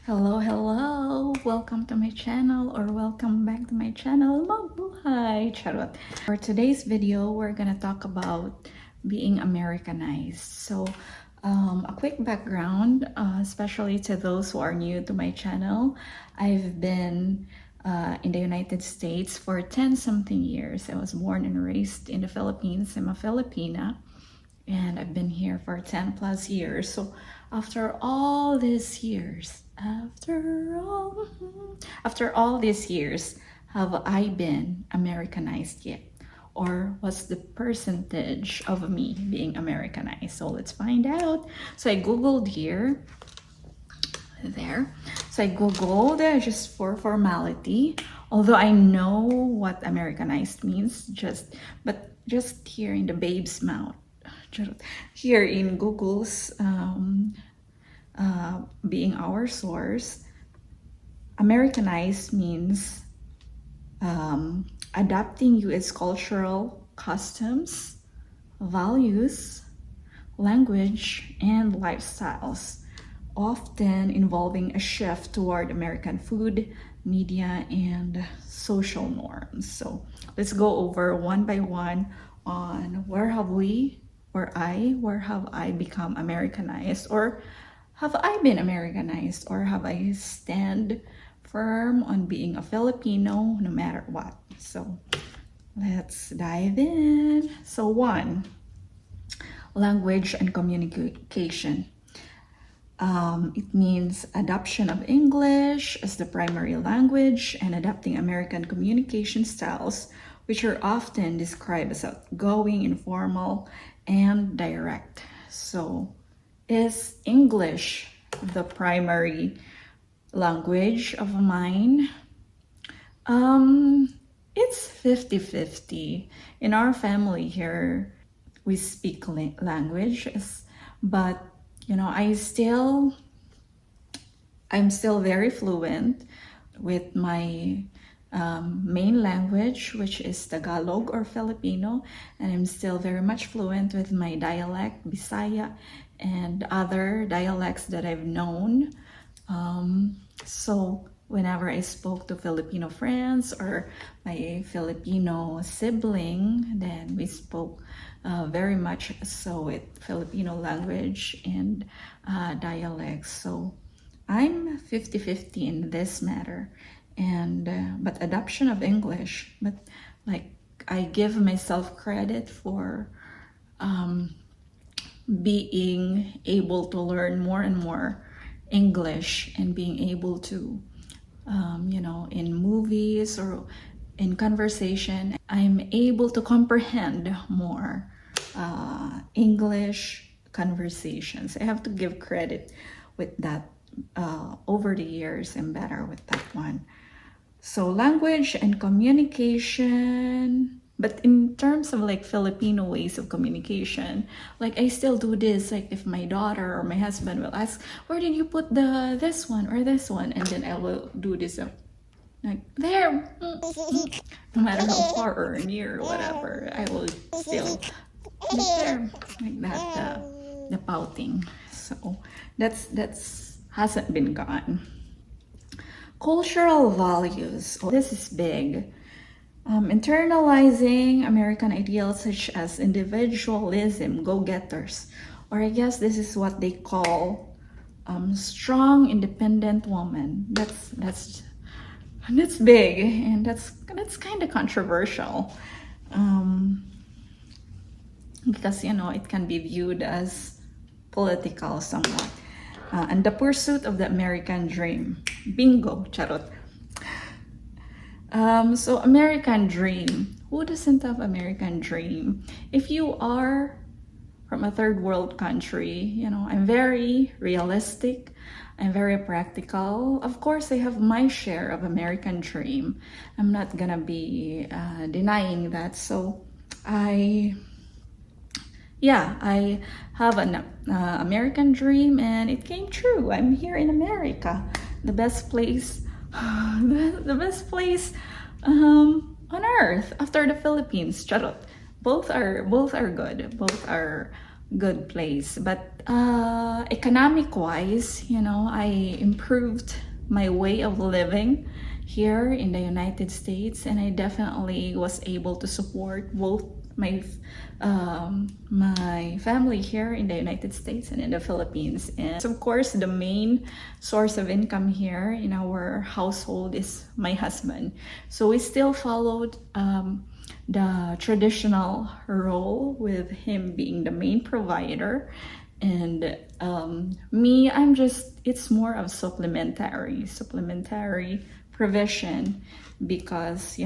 Hello! Welcome to my channel or welcome back to my channel. Mabuhay! Charot! For today's video, we're gonna talk about being Americanized. So, a quick background, especially to those who are new to my channel. I've been in the United States for 10-something years. I was born and raised in the Philippines. I'm a Filipina. And I've been here for 10 plus years. So after all these years, after all these years, have I been Americanized yet? Or what's the percentage of me being Americanized? So let's find out. So I googled here, there. So I googled just for formality, although I know what Americanized means, but just here in the babe's mouth. Here in Google's being our source, Americanized means adapting U.S. cultural customs, values, language, and lifestyles, often involving a shift toward American food, media, and social norms. So let's go over one by one on where have I become Americanized, or have I been Americanized, or have I stand firm on being a Filipino no matter what. So let's dive in. So one, language and communication. It means adoption of English as the primary language and adapting American communication styles, which are often described as outgoing, informal, and direct. So, is English the primary language of mine? It's 50-50. In our family here, we speak languages, but I'm still very fluent with my main language, which is Tagalog or Filipino, and I'm still very much fluent with my dialect, Bisaya, and other dialects that I've known. So whenever I spoke to Filipino friends or my Filipino sibling, then we spoke very much so with Filipino language and dialects. So I'm 50-50 in this matter. And but adoption of English, but like I give myself credit for being able to learn more and more English and being able to in movies or in conversation, I'm able to comprehend more English conversations. I have to give credit with that. Over the years, I'm better with that one. So language and communication, but in terms of like Filipino ways of communication, like I still do this, like if my daughter or my husband will ask, where did you put this one or this one? And then I will do this like there, no matter how far or near or whatever, I will still like there, like that, the pouting. So that's hasn't been gone. Cultural values. Oh, this is big. Internalizing American ideals such as individualism, go-getters, or I guess this is what they call strong, independent woman. That's big, and that's kind of controversial because it can be viewed as political somewhat. And the pursuit of the American dream. Bingo, charot. So American dream. Who doesn't have American dream? If you are from a third world country, I'm very realistic. I'm very practical. Of course, I have my share of American dream. I'm not gonna be denying that. So I have an American dream and it came true. I'm here in America, the best place, the best place on earth after the Philippines. Charot. Both are good. Both are good place. But economic wise, I improved my way of living here in the United States, and I definitely was able to support both my family here in the United States and in the Philippines. And of course, the main source of income here in our household is my husband. So we still followed the traditional role with him being the main provider, and me, it's more of supplementary provision, because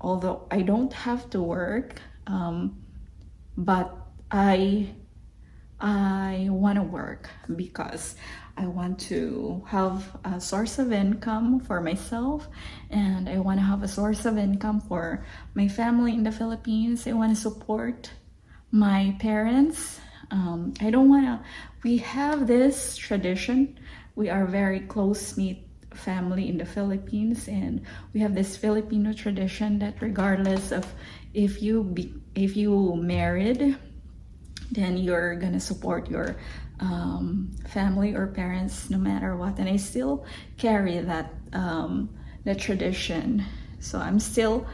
although I don't have to work, but I want to work because I want to have a source of income for myself, and I want to have a source of income for my family in the Philippines. I want to support my parents. I don't want to, we have this tradition. We are very close-knit family in the Philippines, and we have this Filipino tradition that regardless of if you married, then you're gonna support your family or parents no matter what. And I still carry that the tradition. So I'm still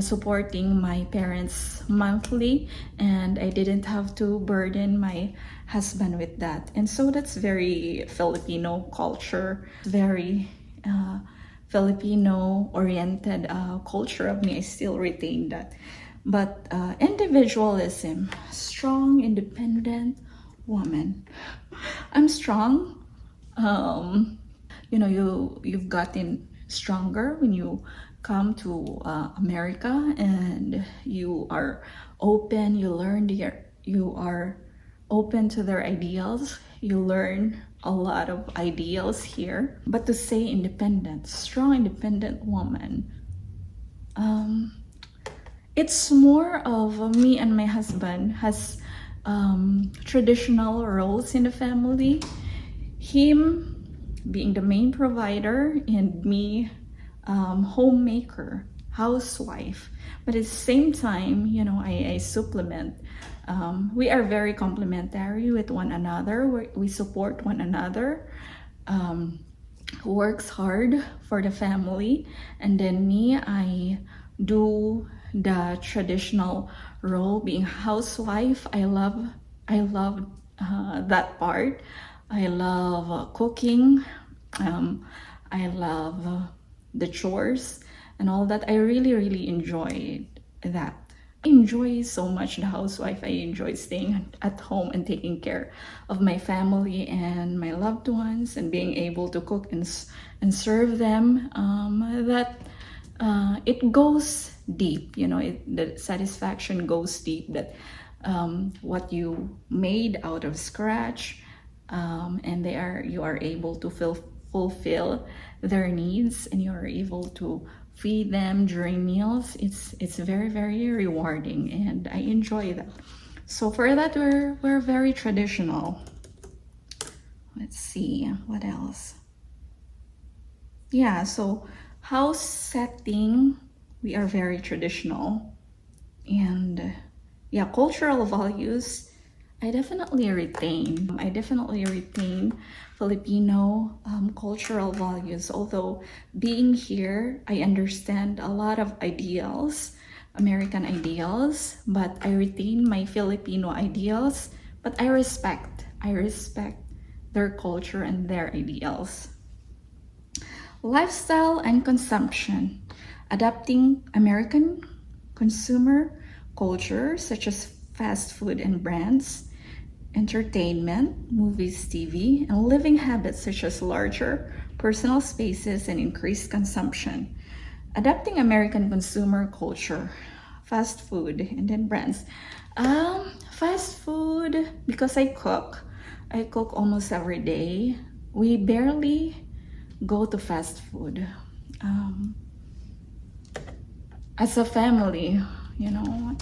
supporting my parents monthly, and I didn't have to burden my husband with that. And so that's very Filipino culture, very Filipino oriented culture of me. I still retain that. But individualism, strong, independent woman. I'm strong. You've gotten stronger when you come to America, and you are open. You are open to their ideals. You learn a lot of ideals here. But to say independent, strong, independent woman, it's more of me and my husband has traditional roles in the family. Him being the main provider, and me homemaker, housewife. But at the same time, I supplement. We are very complementary with one another. We support one another. Who works hard for the family, and then me, I do the traditional role being housewife. I love that part. I love cooking. I love the chores and all that. I really enjoy that. I enjoy so much the housewife. I enjoy staying at home and taking care of my family and my loved ones, and being able to cook and serve them. It goes deep, the satisfaction goes deep, that what you made out of scratch, and you are able to fulfill their needs, and you are able to feed them during meals. It's very rewarding, and I enjoy that. So for that, we're very traditional. Let's see what else. Yeah, so house setting, we are very traditional. And yeah, cultural values, I definitely retain Filipino cultural values. Although being here, I understand a lot of ideals, American ideals, but I retain my Filipino ideals. But I respect their culture and their ideals. Lifestyle and consumption, adapting American consumer culture such as fast food and brands, entertainment, movies, TV, and living habits such as larger personal spaces and increased consumption. Adapting American consumer culture, fast food, and then brands. Fast food, because I cook almost every day. We barely go to fast food as a family,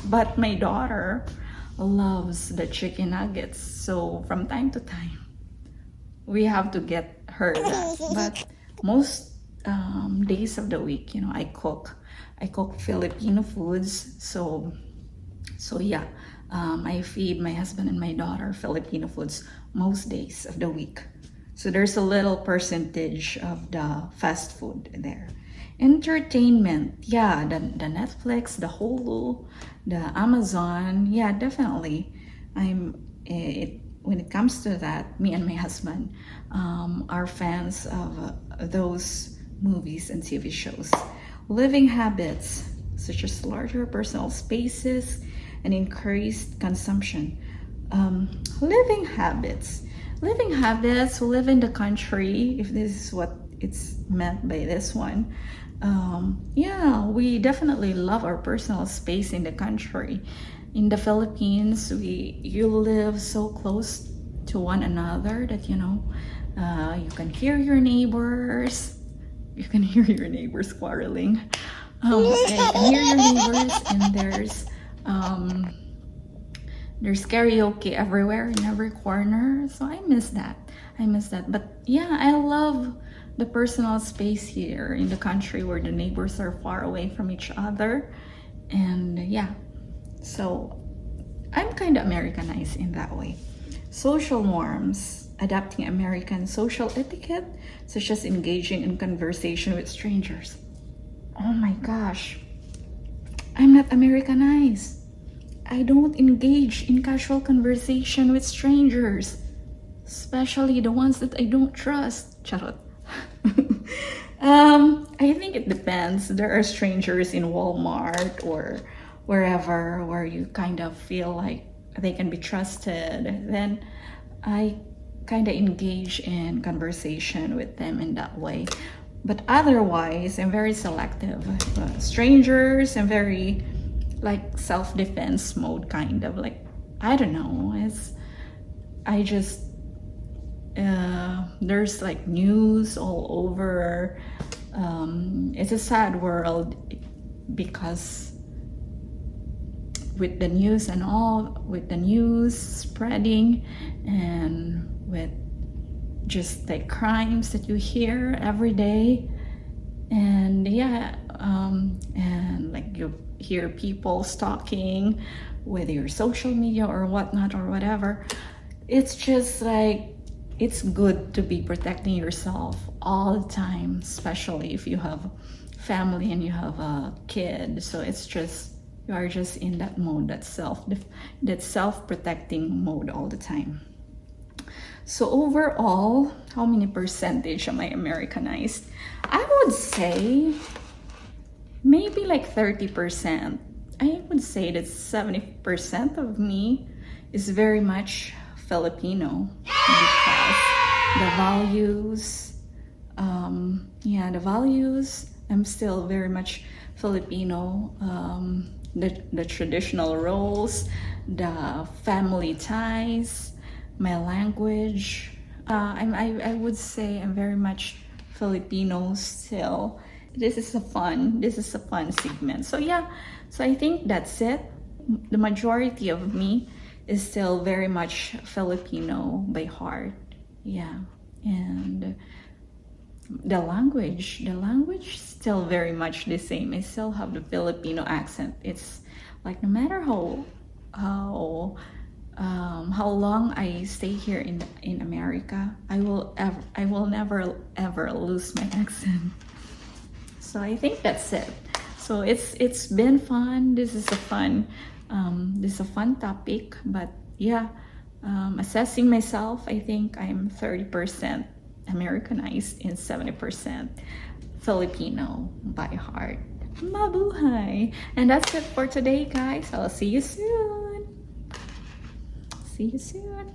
but my daughter loves the chicken nuggets, so from time to time we have to get her that. But most days of the week, I cook Filipino foods. So yeah, I feed my husband and my daughter Filipino foods most days of the week. So there's a little percentage of the fast food there. Entertainment, yeah, the Netflix, the Hulu, the Amazon, yeah, definitely. When it comes to that, me and my husband are fans of those movies and TV shows. Living habits, such as larger personal spaces and increased consumption. Living habits. Living habits, we live in the country, if this is what it's meant by this one. Yeah, we definitely love our personal space in the country. In the Philippines, you live so close to one another that you can hear your neighbors. You can hear your neighbors quarreling. You can hear your neighbors, and there's karaoke everywhere in every corner. So I miss that. But yeah, I love the personal space here in the country where the neighbors are far away from each other. And yeah, so I'm kind of Americanized in that way. Social norms, adapting American social etiquette, such as engaging in conversation with strangers. Oh my gosh, I'm not Americanized. I don't engage in casual conversation with strangers, especially the ones that I don't trust. Charot. I think it depends. There are strangers in Walmart or wherever where you kind of feel like they can be trusted. Then I kind of engage in conversation with them in that way. But otherwise, I'm very selective. Strangers, I'm very like self-defense mode, kind of like, I don't know. There's like news all over. It's a sad world because with the news and all, with the news spreading and with just like crimes that you hear every day, and yeah, and like you hear people stalking with your social media or whatnot or whatever. It's just like, it's good to be protecting yourself all the time, especially if you have family and you have a kid. So it's just, you are just in that mode, that self-protecting mode all the time. So overall, how many percentage am I Americanized? I would say maybe like 30%. I would say that 70% of me is very much Filipino because the values, the values, I'm still very much Filipino. The traditional roles, the family ties, my language. I would say I'm very much Filipino still. This is a fun segment. So yeah, so I think that's it. The majority of me is still very much Filipino by heart. Yeah, and the language still very much the same. I still have the Filipino accent. It's like no matter how long I stay here in America, I will never ever lose my accent. So I think that's it. So it's been fun. This is a fun topic. But yeah, assessing myself, I think I'm 30% Americanized and 70% Filipino by heart. Mabuhay! And that's it for today, guys. I'll see you soon. See you soon.